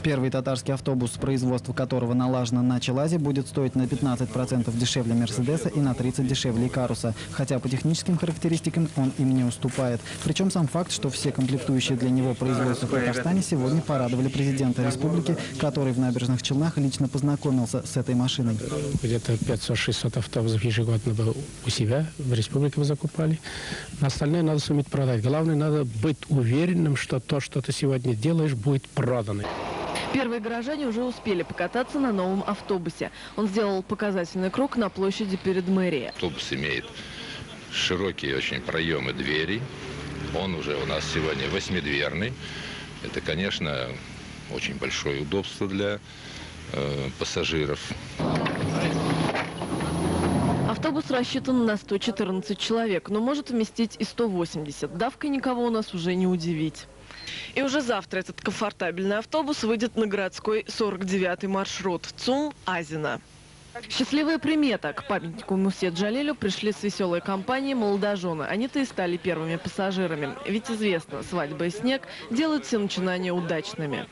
Первый татарский автобус, производство которого налажено на Челазе, будет стоить на 15% дешевле «Мерседеса» и на 30% дешевле «Икаруса». Хотя по техническим характеристикам он им не уступает. Причем сам факт, что все комплектующие для него производства в Татарстане, сегодня порадовали президента республики, который в Набережных Челнах лично познакомился с этой машиной. Где-то 500-600 автобусов ежегодно у себя в республике вы закупали. Остальное надо суметь продать. Главное, надо быть уверенным, что то, что ты сегодня делаешь, будет продано. Первые горожане уже успели покататься на новом автобусе. Он сделал показательный круг на площади перед мэрией. Автобус имеет широкие очень проемы дверей. Он уже у нас сегодня 8-дверный. Это, конечно, очень большое удобство для пассажиров. Автобус рассчитан на 114 человек, но может вместить и 180. Давкой никого у нас уже не удивить. И уже завтра этот комфортабельный автобус выйдет на городской 49-й маршрут ЦУМ-Азино. Счастливая примета. К памятнику Мусе Джалилю пришли с веселой компанией молодожены. Они-то и стали первыми пассажирами. Ведь известно, свадьба и снег делают все начинания удачными.